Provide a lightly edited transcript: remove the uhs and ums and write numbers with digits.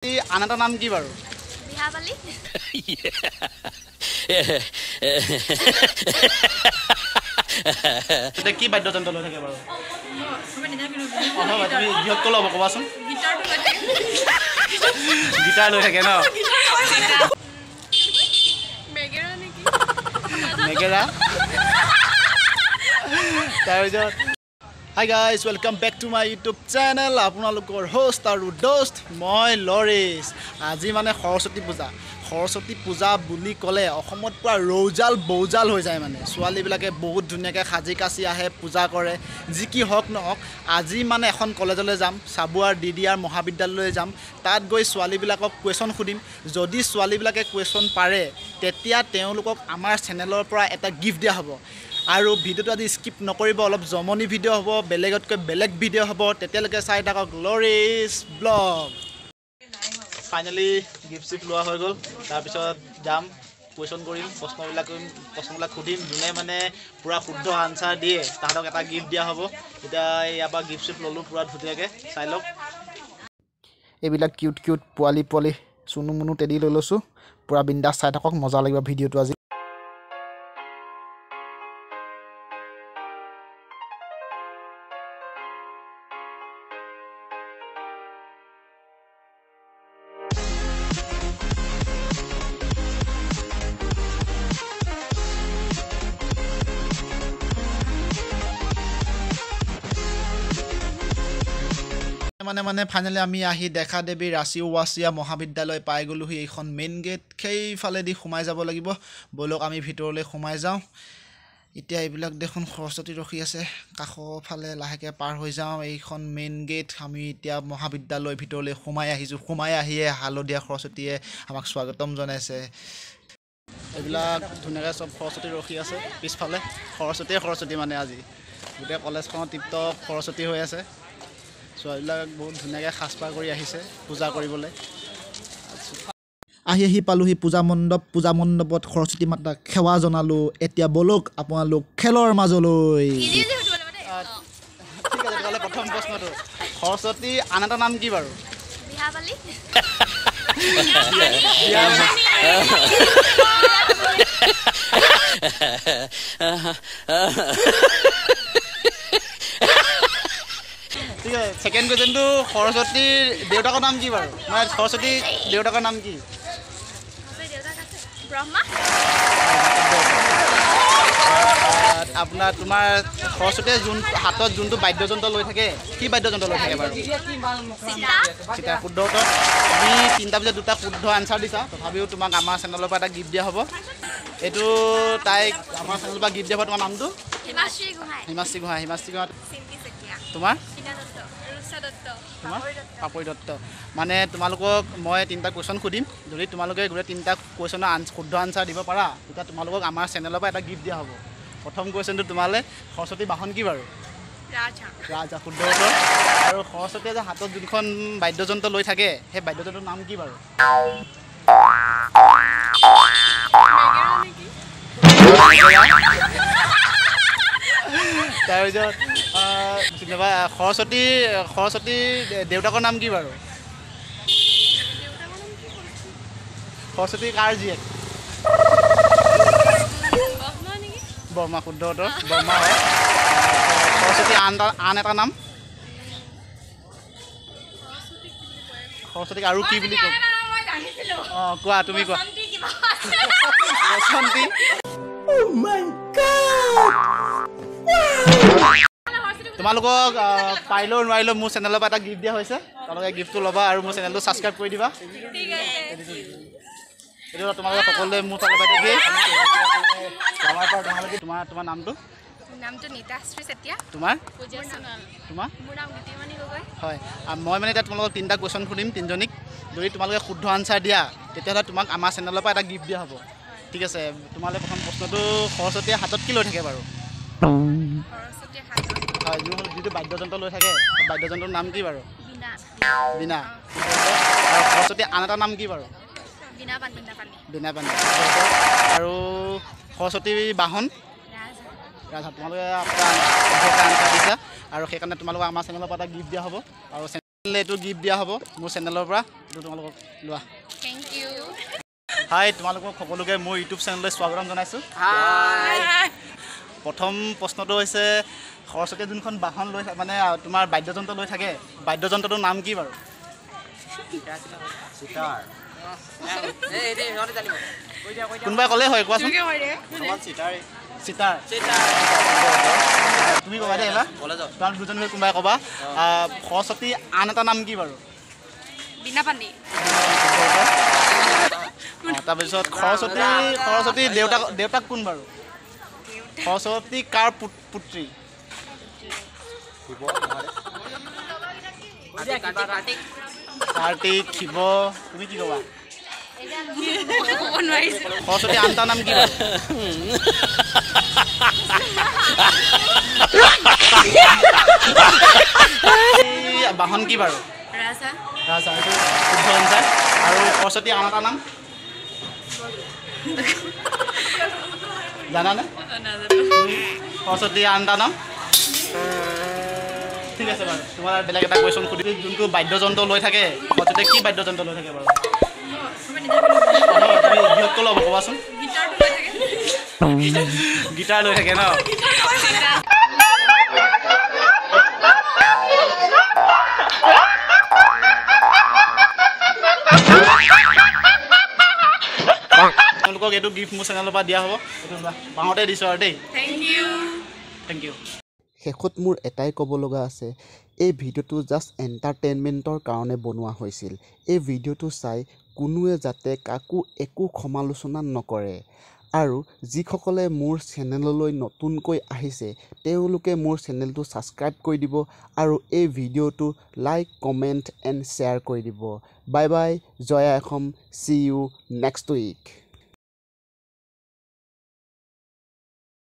আন এটা নাম কি বাৰু? বিহাবালি। এটা কি বাদ্যযন্ত্ৰ লৈ থাকে বাৰু? তুমি গীতটো ল'ব ক'বাচোন। গীটাৰ লৈ থাকে ন? মেগেৰা। তাৰপিছত hi guys, welcome back to my YouTube channel. আপোনালোকৰ হোষ্ট আৰু দোষ্ট মই লৰেছ। আজি মানে সৰস্বতী পূজা। সৰস্বতী পূজা বুলি ক'লে অসমত পুৰা ৰৌজাল বৌজাল হৈ যায়। মানে ছোৱালীবিলাকে বহুত ধুনীয়াকৈ সাজি কাচি আহে, পূজা কৰে। যি কি হওক নহওক, আজি মানে এখন কলেজলৈ যাম, চাবুৱাৰ DDR মহাবিদ্যালয়লৈ যাম। তাত গৈ ছোৱালীবিলাকক কুৱেশ্যন সুধিম। যদি ছোৱালীবিলাকে কুৱেশ্যন পাৰে, তেতিয়া তেওঁলোকক আমাৰ চেনেলৰ পৰা এটা গিফ্ট দিয়া হ'ব। আৰু ভিডিঅ'টো আজি স্কিপ নকৰিব, অলপ জমনি ভিডিঅ' হ'ব, বেলেগতকৈ বেলেগ ভিডিঅ' হ'ব। তেতিয়ালৈকে চাই থাকক লৰেছ ব্লগ। ফাইনেলি গিফ্ট চিফ্ট লোৱা হৈ গ'ল। তাৰপিছত যাম, কুৱেশ্যন কৰিম, প্ৰশ্নবিলাক সুধিম। যোনে মানে পূৰা শুদ্ধ আনচাৰ দিয়ে তাহাঁতক এটা গিফ্ট দিয়া হ'ব। এতিয়া ইয়াৰ পৰা গিফ্ট চিফ্ট ল'লোঁ পূৰা ধুনীয়াকৈ, চাই লওক। এইবিলাক কিউট কিউট পোৱালি চুনু মুনু টেডি লৈ লৈছোঁ। পূৰা বিন্দাছ চাই থাকক, মজা লাগিব ভিডিঅ'টো আজি। মানে ফাইনেলি আমি আহি দেখা দেৱী ৰাচিওৱাচিয়া মহাবিদ্যালয় পাই গ'লোহি। এইখন মেইন গেট, সেইফালেদি সোমাই যাব লাগিব। ব'লক আমি ভিতৰলৈ সোমাই যাওঁ। এতিয়া এইবিলাক দেখোন সৰস্বতী ৰখি আছে, কাষৰ ফালে লাহেকৈ পাৰ হৈ যাওঁ। এইখন মেইন গেট। আমি এতিয়া মহাবিদ্যালয়ৰ ভিতৰলৈ সোমাই আহিছোঁ। সোমাই আহিয়ে হালধীয়া সৰস্বতীয়ে আমাক স্বাগতম জনাইছে। এইবিলাক ধুনীয়াকৈ চব সৰস্বতী ৰখি আছে পিছফালে। সৰস্বতী মানে আজি গোটেই কলেজখনত টিপটপ সৰস্বতী হৈ আছে। ছোৱালীবিলাক বহুত ধুনীয়াকৈ সাজপাৰ কৰি আহিছে পূজা কৰিবলৈ। আহি পালোহি পূজা মণ্ডপত সৰস্বতী মাতাক সেৱা জনালোঁ। এতিয়া ব'লক আপোনালোক খেলৰ মাজলৈ। ঠিক আছে, তেতিয়াহ'লে প্ৰথম প্ৰশ্নটো, সৰস্বতী আন এটা নাম কি বাৰু? বিহাবালি। ঠিক আছে, ছেকেণ্ড কুৱেশ্যনটো, সৰস্বতীৰ দেউতাকৰ নাম কি বাৰু? মানে সৰস্বতী দেউতাকৰ নাম কি? তোমাৰ সৰস্বতীয়ে হাতত যোনটো বাদ্যযন্ত্ৰ লৈ থাকে, কি বাদ্যযন্ত্ৰ লৈ থাকে বাৰু? চিতা। শুদ্ধ উত্তৰ। তুমি 3টা বজাত 2টা শুদ্ধ আনচাৰ দিছা। তথাপিও তোমাক আমাৰ চেনেলৰ পৰা এটা গিফ্ট দিয়া হ'ব। এইটো তাইক আমাৰ চেনেলৰ পৰা গিফ্ট দিয়া হ'ব। তোমাৰ নামটো? হিমাশ্ৰী গোহাঁই। তোমাৰ? পাপৰি দত্ত। মানে তোমালোকক মই 3টা কুৱেশ্যন সুধিম। যদি তোমালোকে গোটেই 3টা কুৱেশ্যনৰ শুদ্ধ আনচাৰ দিব পাৰা, তেতিয়া তোমালোকক আমাৰ চেনেলৰ পৰা এটা গিফ্ট দিয়া হ'ব। প্ৰথম কুৱেশ্যনটো তোমালৈ, সৰস্বতী বাহন কি বাৰু? ৰাজা। শুদ্ধ উত্তৰ। আৰু সৰস্বতীয়ে যে হাতত যোনখন বাদ্যযন্ত্ৰ লৈ থাকে, সেই বাদ্যযন্ত্ৰৰ নাম কি বাৰু? তাৰপিছত সৰস্বতী দেউতাকৰ নাম কি বাৰু? সৰস্বতী কাৰ জীয়েক? বৰ্মা। শুদ্ধ উত্তৰ। বৰ্মা হয়। সৰস্বতী আন এটা নাম? সৰস্বতীক আৰু কি বুলি কয়? অঁ কোৱা, তুমি কোৱা। বসন্তী। তোমালোকক পাৰিলেও নোৱাৰিলেও মোৰ চেনেলৰ পৰা এটা গিফ্ট দিয়া হৈছে। তোমালোকে গিফ্টটো ল'বা আৰু মোৰ চেনেলটো ছাবস্ক্ৰাইব কৰি দিবা। এইটো তোমালোকে সকলোৱে মোৰ ফালৰ পৰা দিয়ে। তোমাৰ নামটো? নীতাশ্ৰী চেতিয়া। তোমাৰ? তোমাৰ? হয়। মই মানে এতিয়া তোমালোকক 3টা কুৱেশ্যন সুধিম, 3জনীক। যদি তোমালোকে শুদ্ধ আনচাৰ দিয়া, তেতিয়াহ'লে তোমাক আমাৰ চেনেলৰ পৰা এটা গিফ্ট দিয়া হ'ব। ঠিক আছে, তোমালোকে প্ৰথম প্ৰশ্নটো, সৰস্বতীয়ে হাতত কি লৈ থাকে বাৰু? হয়, যিটো বাদ্যযন্ত্ৰ লৈ থাকে, সেই বাদ্যযন্ত্ৰৰ নাম কি বাৰু? বীণা। আৰু সৰস্বতী আন এটা নাম কি বাৰু? বীণাপাণি। আৰু সৰস্বতী বাহন? ৰাজহাঁহ। তোমালোকে আনচাৰ দিছা আৰু সেইকাৰণে তোমালোকক আমাৰ চেনেলৰ পৰা এটা গিফ্ট দিয়া হ'ব। আৰু এইটো গিফ্ট দিয়া হ'ব মোৰ চেনেলৰ পৰা এইটো তোমালোকক লোৱা Thank you. হাই তোমালোকক সকলোকে মোৰ ইউটিউব চেনেললৈ স্বাগতম জনাইছোঁ প্ৰথম প্ৰশ্নটো হৈছে সৰস্বতীয়ে যোনখন বাহন লৈ মানে তোমাৰ বাদ্যযন্ত্ৰ লৈ থাকে বাদ্যযন্ত্ৰটোৰ নাম কি বাৰু চিটাৰ কোনোবাই ক'লে হয় কোৱাচোন চিটাৰ তুমি ক'বা দেই এবাৰ তোমাক দুজন কোনোবাই ক'বা সৰস্বতী আন এটা নাম কি বাৰু Bina Pani. তাৰপিছত সৰস্বতী দেউতাক কোন বাৰু সৰস্বতী কাৰ পুত্ৰী কাৰ্তিক শিৱ তুমি কি ক'বা সৰস্বতী আন এটা নাম কি বাৰু বাহন কি বাৰু Rasa. ৰাজা এইটো শুদ্ধ এনচাৰ আৰু সৰস্বতী আন এটা নাম জানানে সৰস্বতী আন এটা নাম ঠিক আছে বাৰু তোমাৰ বেলেগ এটা কুৱেশ্যন সুধি যোনটো বাদ্যযন্ত্ৰ লৈ থাকে সৰস্বতীয়ে কি বাদ্যযন্ত্ৰ লৈ থাকে বাৰু তুমি বৃহৎ ল'ব ক'বাচোন গীটাৰ লৈ থাকে ন তেওঁলোকক এইটো গিফ্ট মোৰ চেনেলৰ পৰা দিয়া হ'ব এইটো পাওঁতে দিছোঁ আৰু দেই থেংক ইউ শেষত মোৰ এটাই ক'ব লগা আছে এই ভিডিঅ'টো জাষ্ট এণ্টাৰটেইনমেণ্টৰ কাৰণে বনোৱা হৈছিল এই ভিডিঅ'টো চাই কোনোৱে যাতে কাকো একো সমালোচনা নকৰে আৰু যিসকলে মোৰ চেনেললৈ নতুনকৈ আহিছে তেওঁলোকে মোৰ চেনেলটো ছাবস্ক্ৰাইব কৰি দিব আৰু এই ভিডিঅ'টো লাইক কমেণ্ট এণ্ড শ্বেয়াৰ কৰি দিব বাই বাই জয়া Assam see you next week